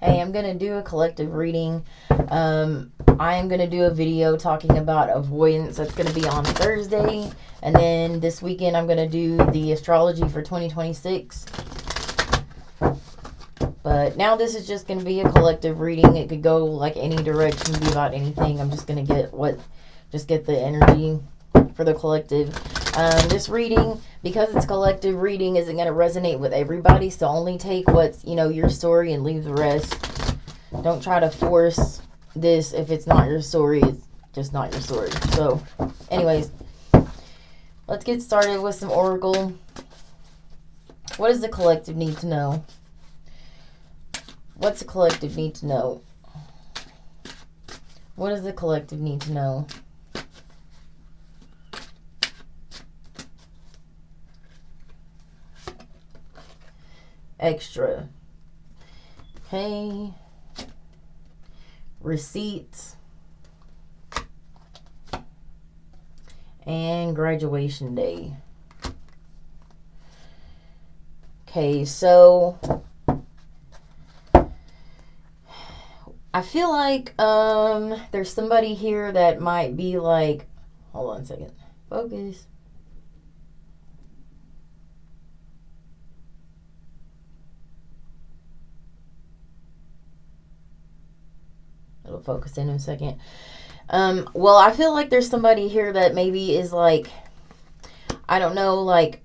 Hey, I'm going to do a collective reading. I am going to do a video talking about avoidance. That's going to be on Thursday. And then this weekend, I'm going to do the astrology for 2026. But now this is just going to be a collective reading. It could go like any direction, be about anything. I'm just going to get the energy for the collective. This reading, because it's collective reading, isn't going to resonate with everybody. So only take what's, your story and leave the rest. Don't try to force this. If it's not your story, it's just not your story. So anyways, let's get started with some oracle. What does the collective need to know? What's the collective need to know? What does the collective need to know? Extra. Okay. Receipts. And graduation day. Okay, so I feel like there's somebody here that might be like, hold on a second. Focus. It'll focus in a second. Well, I feel like there's somebody here that maybe is like, I don't know, like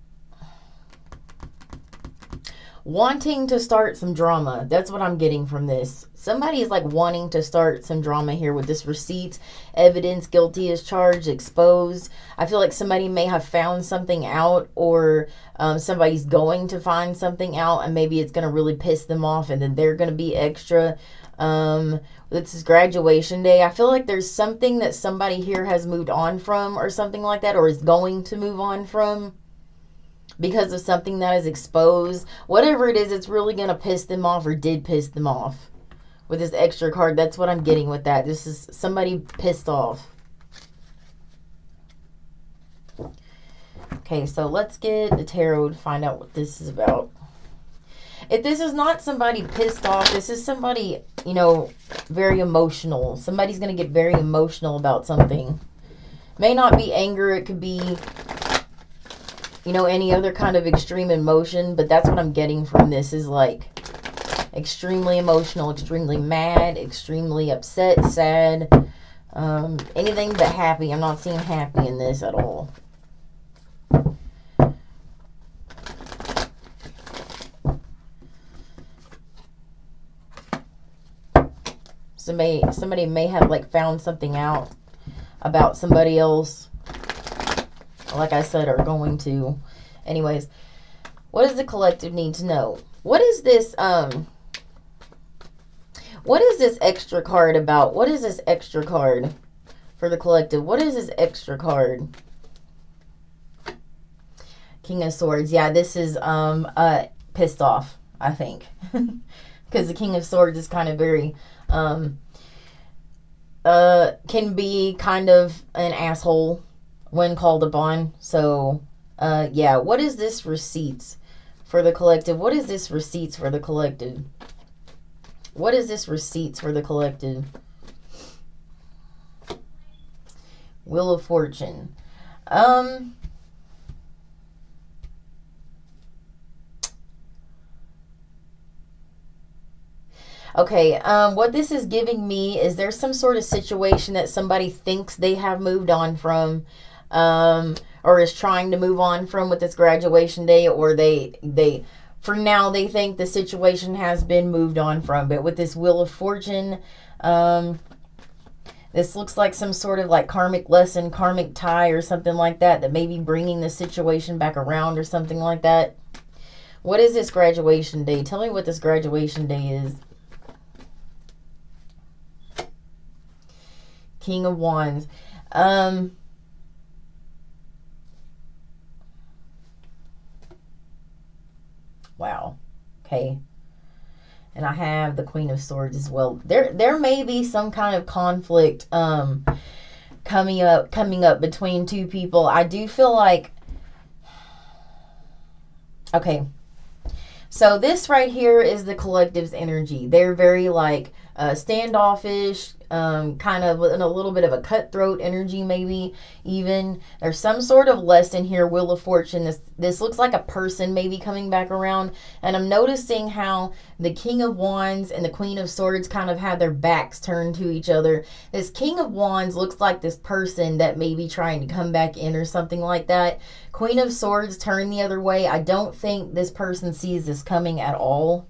wanting to start some drama. That's what I'm getting from this. Somebody is like wanting to start some drama here with this receipts, evidence, guilty as charged, exposed. I feel like somebody may have found something out, or somebody's going to find something out, and maybe it's going to really piss them off, and then they're going to be extra. This is graduation day. I feel like there's something that somebody here has moved on from, or something like that, or is going to move on from, because of something that is exposed. Whatever it is, it's really going to piss them off, or did piss them off. With this extra card, that's what I'm getting with that. This is somebody pissed off. Okay, so let's get the tarot to find out what this is about. If this is not somebody pissed off, this is somebody, very emotional. Somebody's going to get very emotional about something. May not be anger. It could be, any other kind of extreme emotion. But that's what I'm getting from this, is like extremely emotional, extremely mad, extremely upset, sad. Anything but happy. I'm not seeing happy in this at all. Somebody may have like found something out about somebody else. Like I said, are going to. Anyways, what does the collective need to know? What is this extra card about? What is this extra card for the collective? What is this extra card? King of Swords. Yeah, this is pissed off, I think. Because the King of Swords is kind of very can be kind of an asshole when called upon. So yeah, what is this receipts for the collective? What is this receipts for the collective? What is this receipts for the collective? Wheel of Fortune. Okay, what this is giving me is there's some sort of situation that somebody thinks they have moved on from, or is trying to move on from with this graduation day, or they for now they think the situation has been moved on from. But with this Wheel of Fortune, this looks like some sort of like karmic lesson, karmic tie, or something like that, that may be bringing the situation back around, or something like that. What is this graduation day? Tell me what this graduation day is. King of Wands. Wow. Okay. And I have the Queen of Swords as well. There may be some kind of conflict coming up between two people. I do feel like, okay, So this right here is the collective's energy. They're very like standoffish, kind of in a little bit of a cutthroat energy, maybe even. There's some sort of lesson here, Wheel of Fortune. This looks like a person maybe coming back around. And I'm noticing how the King of Wands and the Queen of Swords kind of have their backs turned to each other. This King of Wands looks like this person that may be trying to come back in or something like that. Queen of Swords turned the other way. I don't think this person sees this coming at all.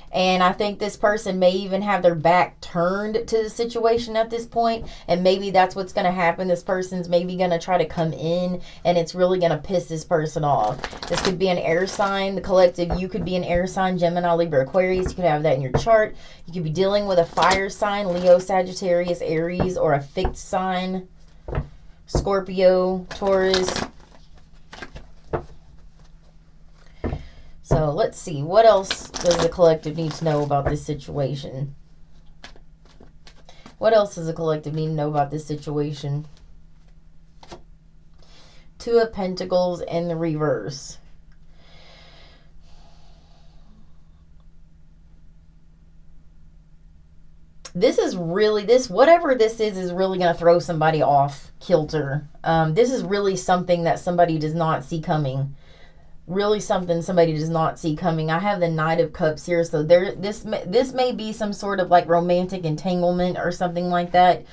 And I think this person may even have their back turned to the situation at this point. And maybe that's what's going to happen. This person's maybe going to try to come in, and it's really going to piss this person off. This could be an air sign. The collective, you could be an air sign, Gemini, Libra, Aquarius. You could have that in your chart. You could be dealing with a fire sign, Leo, Sagittarius, Aries, or a fixed sign, Scorpio, Taurus. So let's see, what else does the collective need to know about this situation? What else does the collective need to know about this situation? Two of Pentacles in the reverse. This is really, whatever this is really going to throw somebody off kilter. This is really something that somebody does not see coming. Really something somebody does not see coming. I have the Knight of Cups here, so this may be some sort of like romantic entanglement or something like that.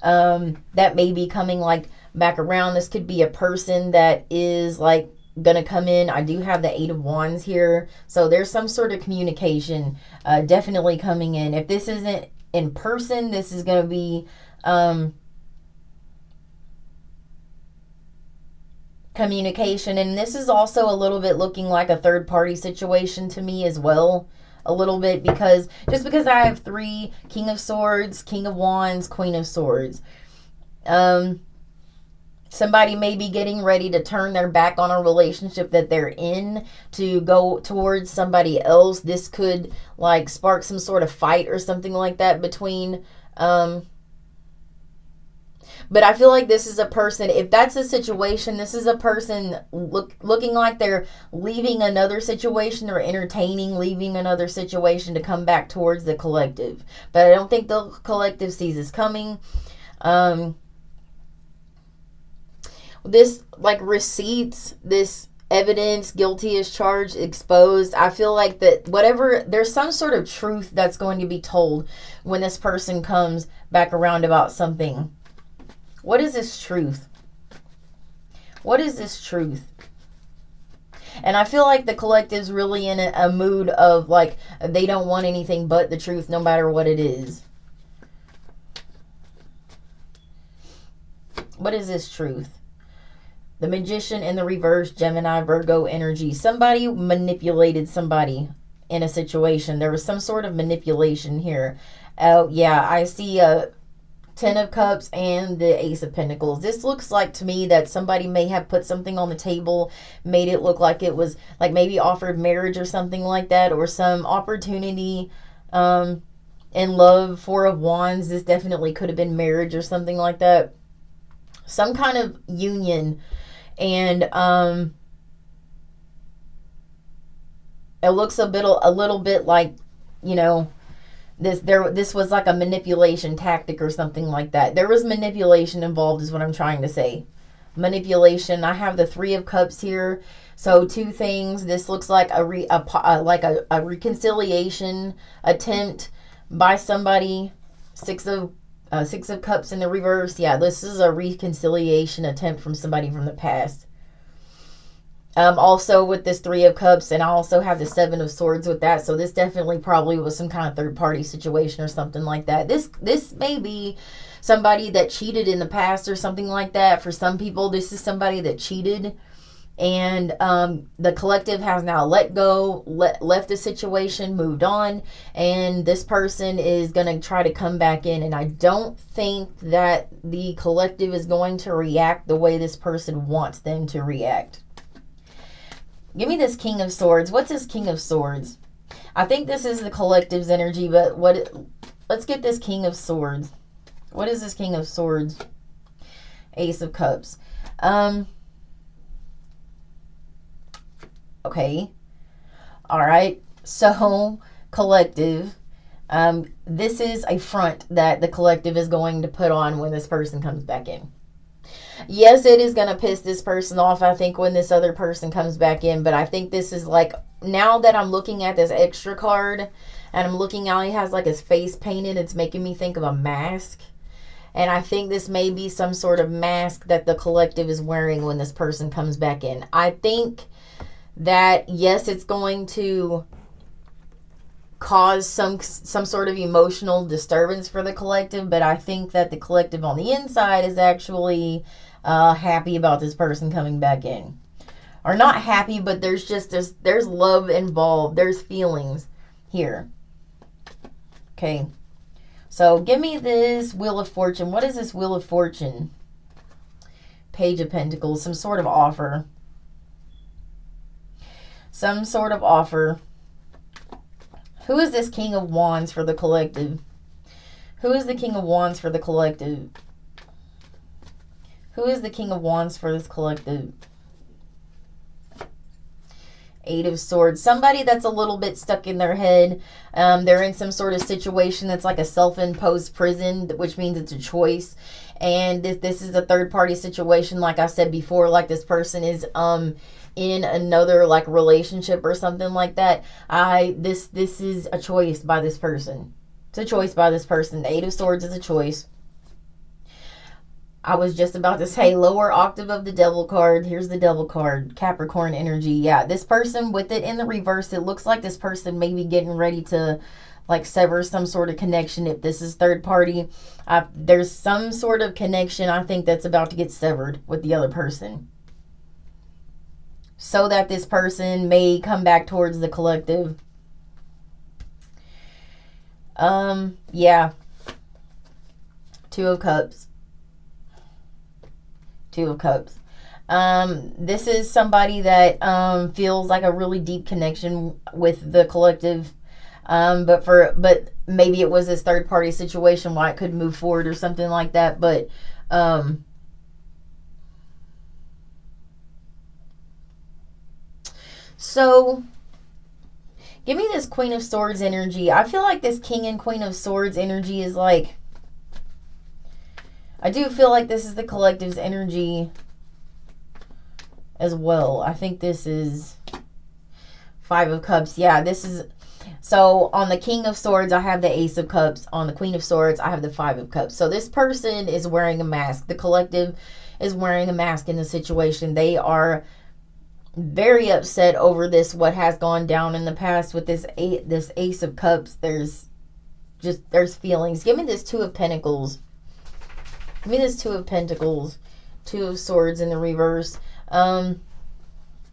That may be coming like back around. This could be a person that is like gonna come in. I do have the Eight of Wands here, so there's some sort of communication definitely coming in. If this isn't in person, this is gonna be communication, and this is also a little bit looking like a third party situation to me as well, a little bit, because just because I have three, King of Swords, King of Wands, Queen of Swords, somebody may be getting ready to turn their back on a relationship that they're in to go towards somebody else. This could like spark some sort of fight or something like that between but I feel like this is a person, if that's a situation, this is a person looking like they're leaving another situation or entertaining leaving another situation to come back towards the collective. But I don't think the collective sees this coming. This like receipts, this evidence, guilty as charged, exposed. I feel like that whatever, there's some sort of truth that's going to be told when this person comes back around about something. What is this truth? What is this truth? And I feel like the collective's really in a mood of like they don't want anything but the truth no matter what it is. What is this truth? The Magician in the reverse, Gemini, Virgo energy. Somebody manipulated somebody in a situation. There was some sort of manipulation here. Oh, yeah, I see a Ten of Cups and the Ace of Pentacles. This looks like to me that somebody may have put something on the table, made it look like it was like maybe offered marriage or something like that, or some opportunity in love. Four of Wands. This definitely could have been marriage or something like that. Some kind of union. And it looks a little bit like, you know, this was like a manipulation tactic or something like that. There was manipulation involved is what I'm trying to say. Manipulation. I have the Three of Cups here. So two things. This looks like a reconciliation attempt by somebody. Six of Cups in the reverse. Yeah, this is a reconciliation attempt from somebody from the past. Also with this Three of Cups, and I also have the Seven of Swords with that. So this definitely probably was some kind of third party situation or something like that. This may be somebody that cheated in the past or something like that. For some people, this is somebody that cheated, and the collective has now let go, left the situation, moved on, and this person is going to try to come back in. And I don't think that the collective is going to react the way this person wants them to react. Give me this King of Swords. What's this King of Swords? I think this is the collective's energy, but let's get this King of Swords. What is this King of Swords? Ace of Cups. Okay. All right. So, collective. This is a front that the collective is going to put on when this person comes back in. Yes, it is going to piss this person off, I think, when this other person comes back in. But I think this is like, now that I'm looking at this extra card and I'm looking how he has like his face painted, it's making me think of a mask. And I think this may be some sort of mask that the collective is wearing when this person comes back in. I think that, yes, it's going to cause some sort of emotional disturbance for the collective, but I think that the collective on the inside is actually happy about this person coming back in. Or not happy, but there's love involved. There's feelings here. Okay. So give me this Wheel of Fortune. What is this Wheel of Fortune? Page of Pentacles. Some sort of offer. Some sort of offer. Who is this King of Wands for the collective? Who is the King of Wands for the collective? Who is the King of Wands for this collective? Eight of Swords. Somebody that's a little bit stuck in their head. They're in some sort of situation that's like a self-imposed prison, which means it's a choice. And if this is a third-party situation, like I said before, like this person is in another like relationship or something like that, this is a choice by this person. It's a choice by this person. The Eight of Swords is a choice. I was just about to say lower octave of the Devil card. Here's the Devil card. Capricorn energy. Yeah, this person with it in the reverse, it looks like this person may be getting ready to like sever some sort of connection. If this is third party, there's some sort of connection I think that's about to get severed with the other person, so that this person may come back towards the collective. Yeah. Two of Cups. Two of Cups. This is somebody that feels like a really deep connection with the collective. But maybe it was this third party situation why it could move forward or something like that. But so give me this Queen of Swords energy. I feel like this King and Queen of Swords energy is like, I do feel like this is the collective's energy as well. I think this is Five of Cups. Yeah, this is... So, on the King of Swords, I have the Ace of Cups. On the Queen of Swords, I have the Five of Cups. So, this person is wearing a mask. The collective is wearing a mask in the situation. They are very upset over this, what has gone down in the past with this Ace of Cups. There's feelings. Give me this Two of Pentacles. Give me this Two of Pentacles. Two of Swords in the reverse.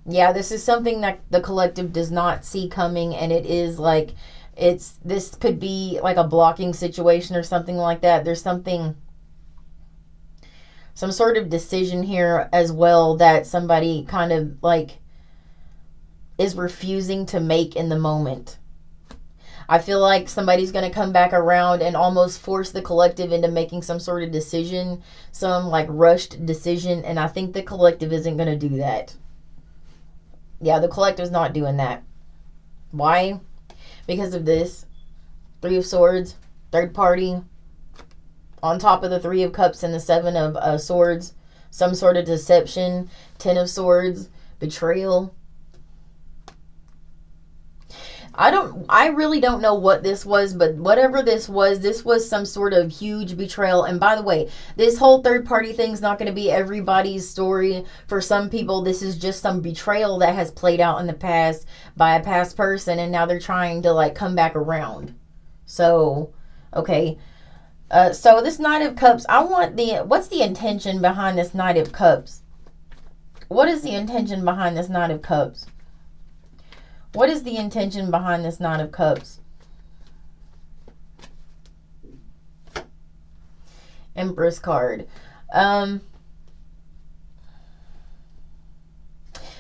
Yeah, this is something that the collective does not see coming, and it is like, this could be like a blocking situation or something like that. There's some sort of decision here as well that somebody kind of like is refusing to make in the moment. I feel like somebody's going to come back around and almost force the collective into making some sort of decision, some like rushed decision, and I think the collective isn't going to do that. Yeah, the collective's not doing that. Why? Because of this. Three of Swords, third party, on top of the Three of Cups and the Seven of Swords, some sort of deception. Ten of Swords, betrayal. I really don't know what this was, but whatever this was some sort of huge betrayal. And by the way, this whole third party thing's not going to be everybody's story. For some people, this is just some betrayal that has played out in the past by a past person, and now they're trying to like come back around. So, okay. So this Knight of Cups, what's the intention behind this Knight of Cups? What is the intention behind this Knight of Cups? What is the intention behind this Knight of Cups? Empress card.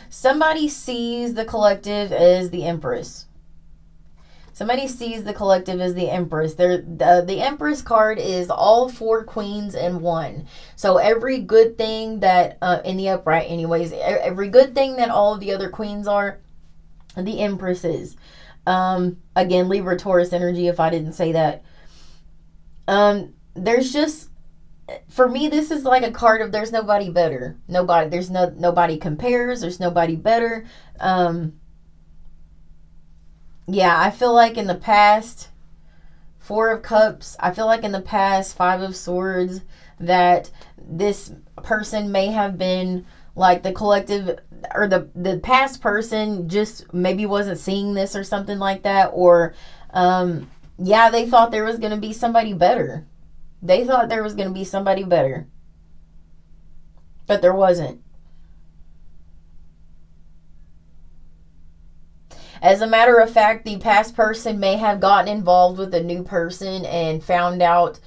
Somebody sees the collective as the Empress. Somebody sees the collective as the Empress. The Empress card is all four queens in one. So every good thing that, in the upright anyways, every good thing that all of the other queens are, The Empresses. Again, Libra, Taurus energy, if I didn't say that. There's just, for me, this is like a card of there's nobody better. Nobody compares. There's nobody better. Yeah, I feel like in the past, Four of Cups, I feel like in the past, Five of Swords, that this person may have been like the collective, or the past person just maybe wasn't seeing this or something like that. Or, yeah, they thought there was going to be somebody better. They thought there was going to be somebody better. But there wasn't. As a matter of fact, the past person may have gotten involved with a new person and found out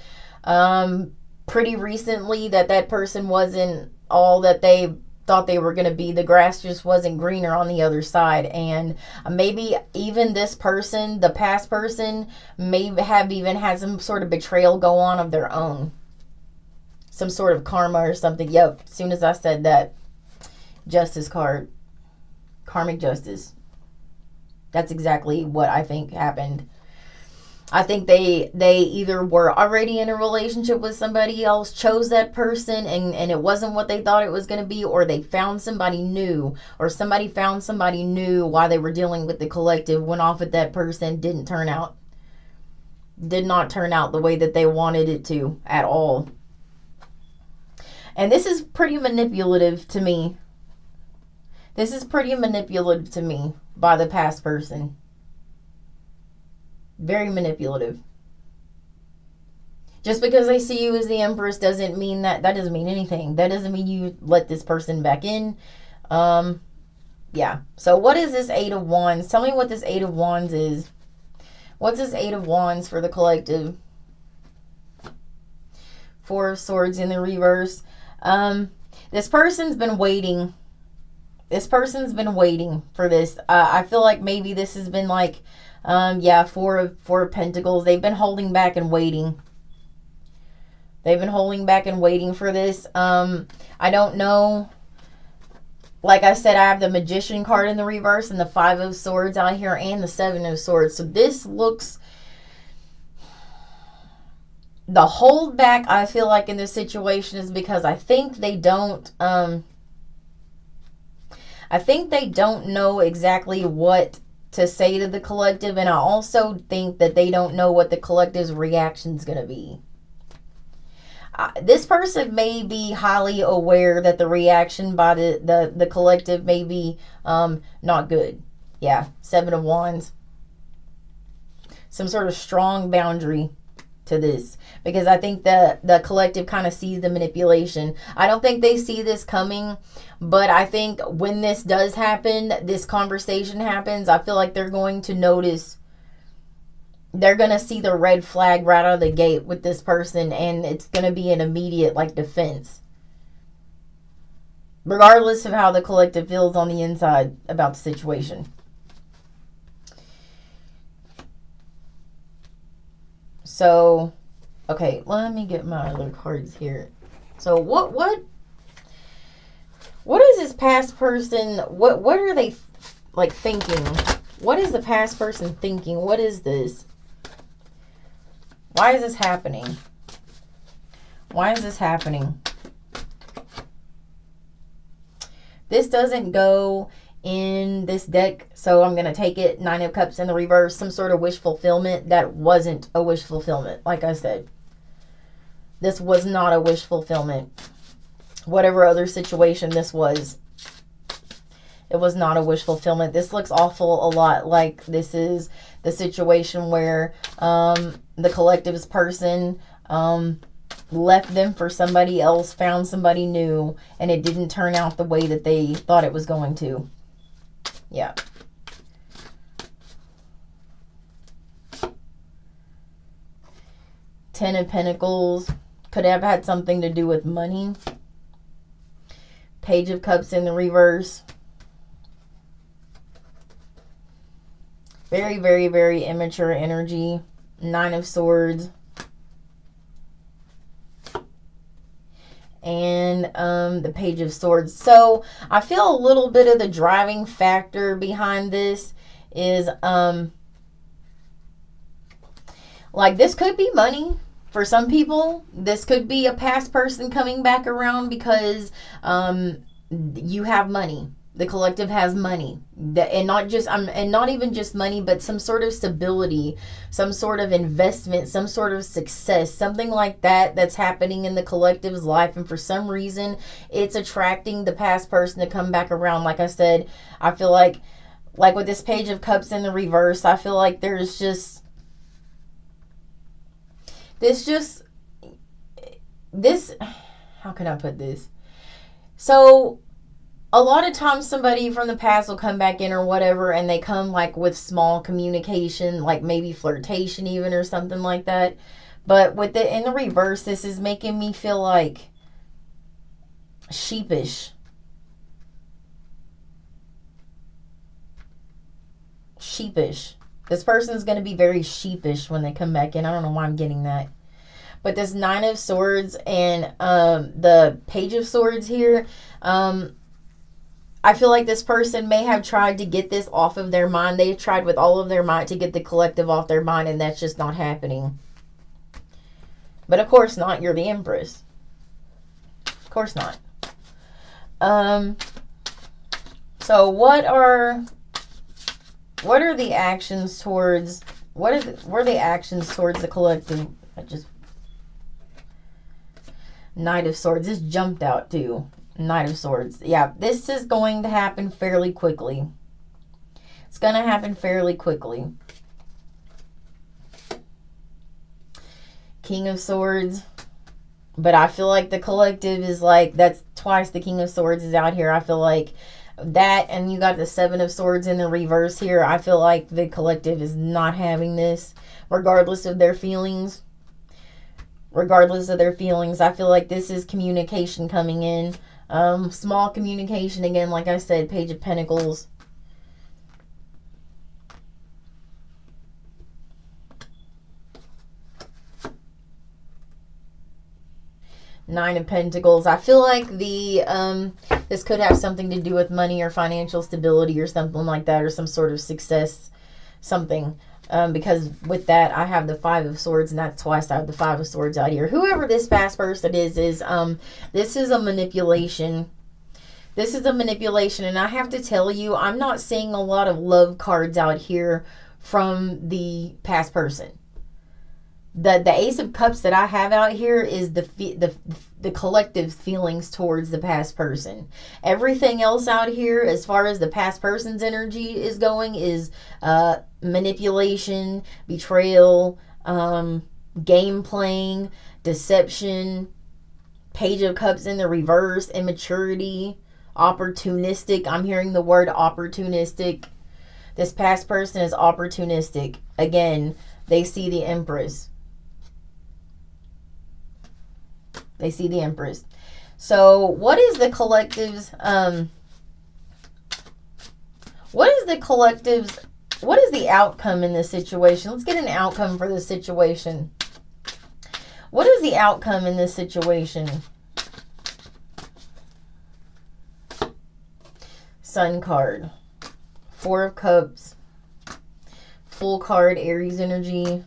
pretty recently that that person wasn't all that they thought they were going to be. The grass just wasn't greener on the other side. And maybe even this person, the past person, may have even had some sort of betrayal go on of their own. Some sort of karma or something. Yep, as soon as I said that, Justice card. Karmic justice. That's exactly what I think happened. I think they either were already in a relationship with somebody else, chose that person, and it wasn't what they thought it was going to be, or they found somebody new, or somebody found somebody new while they were dealing with the collective, went off with that person, did not turn out the way that they wanted it to at all. And this is pretty manipulative to me. This is pretty manipulative to me by the past person. Very manipulative. Just because they see you as the Empress doesn't mean that doesn't mean anything. That doesn't mean you let this person back in. Yeah. So what is this Eight of Wands? Tell me what this Eight of Wands is. What's this Eight of Wands for the collective? Four of Swords in the reverse. This person's been waiting. This person's been waiting for this. I feel like maybe this has been like, Four of Pentacles. They've been holding back and waiting. They've been holding back and waiting for this. I don't know. Like I said, I have the Magician card in the reverse and the Five of Swords out here and the Seven of Swords. So this looks... The hold back, I feel like, in this situation is because I think they don't... I think they don't know exactly what to say to the collective, and I also think that they don't know what the collective's reaction is going to be. This person may be highly aware that the reaction by the collective may be not good. Yeah, Seven of Wands. Some sort of strong boundary to this, because I think the collective kind of sees the manipulation. I don't think they see this coming, but I think when this does happen, this conversation happens, I feel like they're going to notice, they're going to see the red flag right out of the gate with this person, and it's going to be an immediate like defense, regardless of how the collective feels on the inside about the situation. So, okay, let me get my other cards here. So, what is this past person? What are they like thinking? What is the past person thinking? What is this? Why is this happening? Why is this happening? This doesn't go in this deck, so I'm going to take it. Nine of Cups in the reverse. Some sort of wish fulfillment. That wasn't a wish fulfillment. Like I said, this was not a wish fulfillment. Whatever other situation this was, it was not a wish fulfillment. This looks awful a lot like this is the situation where the collective's person left them for somebody else, found somebody new, and it didn't turn out the way that they thought it was going to. Yeah. Ten of Pentacles. Could have had something to do with money. Page of Cups in the reverse. Very, very, very immature energy. Nine of Swords. And the Page of Swords. So I feel a little bit of the driving factor behind this is like this could be money. For some people, this could be a past person coming back around because you have money. The collective has money, and not even just money, but some sort of stability, some sort of investment, some sort of success, something like that that's happening in the collective's life. And for some reason, it's attracting the past person to come back around. Like I said, I feel like with this Page of Cups in the reverse, I feel like there's just this, how can I put this? So a lot of times somebody from the past will come back in or whatever, and they come like with small communication, like maybe flirtation even or something like that. But with it in the reverse, this is making me feel like sheepish. Sheepish. This person's going to be very sheepish when they come back in. I don't know why I'm getting that. But this Nine of Swords and the Page of Swords here, I feel like this person may have tried to get this off of their mind. They've tried with all of their might to get the collective off their mind, and that's just not happening. But of course not. You're the Empress. Of course not. So what are the actions towards what are the actions towards the collective? Knight of Swords. This jumped out too. Knight of Swords. Yeah, this is going to happen fairly quickly. It's going to happen fairly quickly. King of Swords. But I feel like the collective is like, that's twice the King of Swords is out here. I feel like that, and you got the Seven of Swords in the reverse here. I feel like the collective is not having this, regardless of their feelings. Regardless of their feelings, I feel like this is communication coming in. Small communication, again, like I said, Page of Pentacles. Nine of Pentacles. I feel like this could have something to do with money or financial stability or something like that, or some sort of success, something. Because with that, I have the Five of Swords, and that's twice I have the Five of Swords out here. Whoever this past person is this is a manipulation. This is a manipulation, and I have to tell you, I'm not seeing a lot of love cards out here from the past person. The Ace of Cups that I have out here is the collective feelings towards the past person. Everything else out here, as far as the past person's energy is going, is manipulation, betrayal, game playing, deception, Page of Cups in the reverse, immaturity, opportunistic. I'm hearing the word opportunistic. This past person is opportunistic. Again, they see the Empress. They see the Empress. So what is the collective's what is the outcome in this situation? Let's get an outcome for this situation. What is the outcome in this situation? Sun card. Four of Cups. Full card, Aries energy.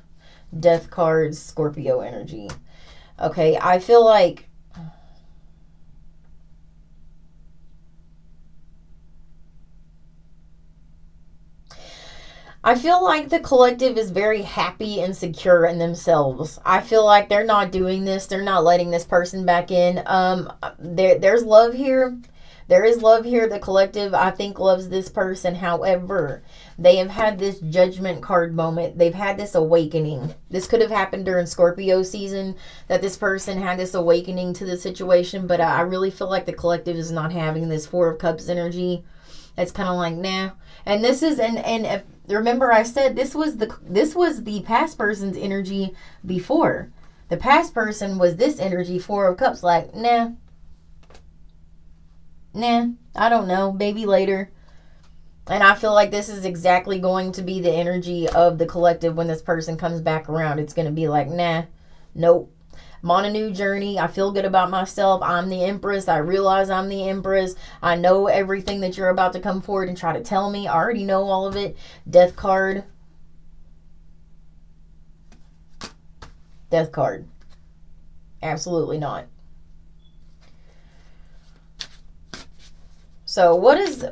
Death cards, Scorpio energy. Okay, I feel like the collective is very happy and secure in themselves. I feel like they're not doing this. They're not letting this person back in. There's love here. There is love here. The collective, I think, loves this person. However, they have had this Judgment card moment. They've had this awakening. This could have happened during Scorpio season, that this person had this awakening to the situation. But I really feel like the collective is not having this Four of Cups energy. It's kind of like, nah. And this is, and if, remember I said this was the past person's energy before. The past person was this energy, Four of Cups, like, nah, I don't know, maybe later. And I feel like this is exactly going to be the energy of the collective when this person comes back around. It's going to be like, nah, nope. I'm on a new journey. I feel good about myself. I'm the Empress. I realize I'm the Empress. I know everything that you're about to come forward and try to tell me. I already know all of it. Death card. Death card. Absolutely not. So what is...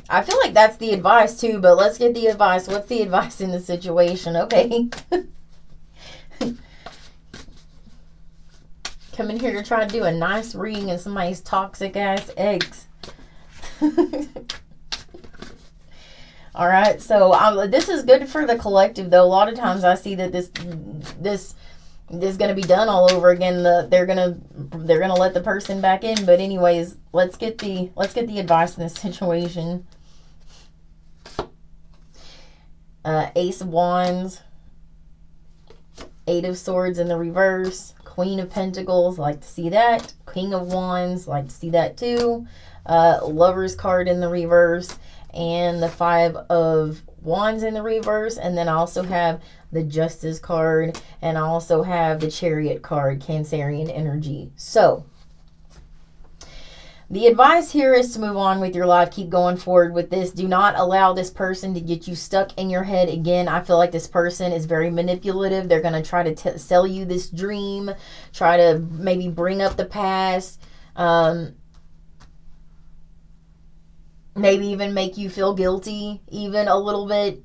I feel like that's the advice too, but let's get the advice. What's the advice in the situation? Okay. Come in here to try to do a nice reading of somebody's toxic ass ex. All right, so this is good for the collective, though. A lot of times I see that this is going to be done all over again. They're gonna let the person back in. But anyways, let's get the advice in this situation. Ace of Wands, Eight of Swords in the reverse, Queen of Pentacles, like to see that. King of Wands, like to see that too. Lover's card in the reverse, and the Five of Wands in the reverse. And then I also have the Justice card, and I also have the Chariot card, Cancerian energy. So the advice here is to move on with your life. Keep going forward with this. Do not allow this person to get you stuck in your head again. I feel like this person is very manipulative. They're going to try to sell you this dream, try to maybe bring up the past, maybe even make you feel guilty even a little bit.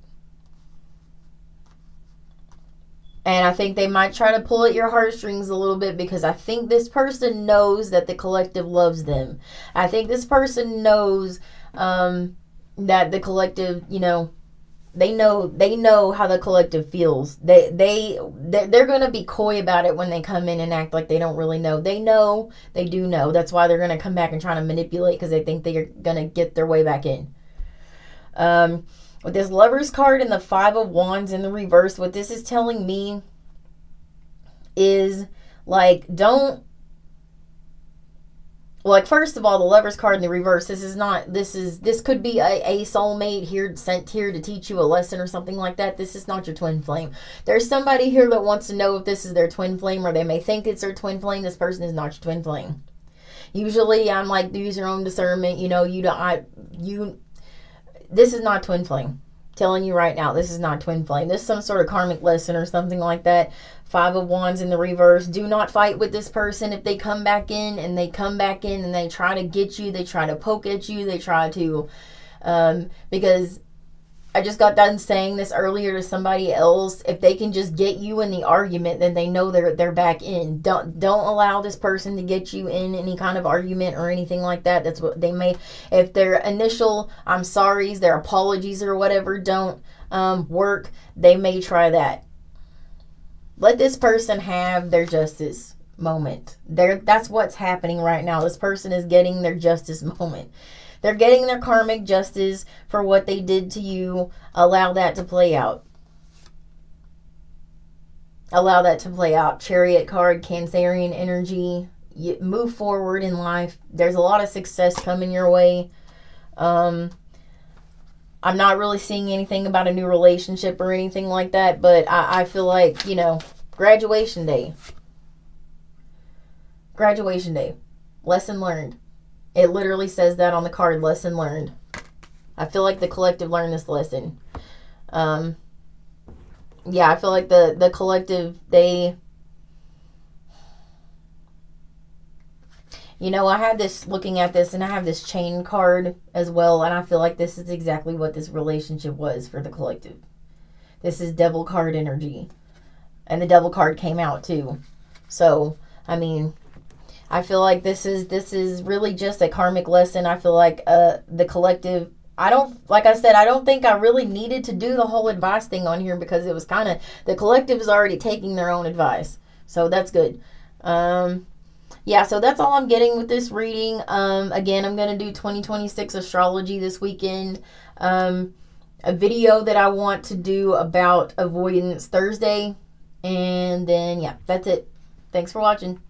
And I think they might try to pull at your heartstrings a little bit, because I think this person knows that the collective loves them. I think this person knows that the collective, you know, they know how the collective feels. They're going to be coy about it when they come in and act like they don't really know. They do know. That's why they're going to come back and try to manipulate, because they think they're going to get their way back in. With this Lover's card and the Five of Wands in the reverse, what this is telling me is, like, don't, like, first of all, the Lover's card in the reverse, this could be a soulmate here, sent here to teach you a lesson or something like that. This is not your twin flame. There's somebody here that wants to know if this is their twin flame, or they may think it's their twin flame. This person is not your twin flame. Usually, I'm like, use your own discernment. You know, this is not twin flame. Telling you right now, this is not twin flame. This is some sort of karmic lesson or something like that. Five of Wands in the reverse. Do not fight with this person if they come back in, and they try to get you. They try to poke at you. They try to, because I just got done saying this earlier to somebody else. If they can just get you in the argument, then they know they're back in. Don't allow this person to get you in any kind of argument or anything like that. That's what they may, if their initial I'm sorries, their apologies or whatever don't work, they may try that. Let this person have their justice moment. That's what's happening right now. This person is getting their justice moment. They're getting their karmic justice for what they did to you. Allow that to play out. Allow that to play out. Chariot card, Cancerian energy. You move forward in life. There's a lot of success coming your way. I'm not really seeing anything about a new relationship or anything like that, but I feel like, you know, graduation day. Graduation day. Lesson learned. It literally says that on the card, lesson learned. I feel like the collective learned this lesson. Yeah, I feel like the collective, they, you know, I have this, looking at this, and I have this chain card as well, and I feel like this is exactly what this relationship was for the collective. This is Devil card energy. And the Devil card came out too. So, I mean, I feel like this is really just a karmic lesson. I feel like the collective, like I said, I don't think I really needed to do the whole advice thing on here, because it was kind of, the collective is already taking their own advice. So that's good. Yeah, so that's all I'm getting with this reading. Again, I'm going to do 2026 astrology this weekend. A video that I want to do about avoidance Thursday. And then, yeah, that's it. Thanks for watching.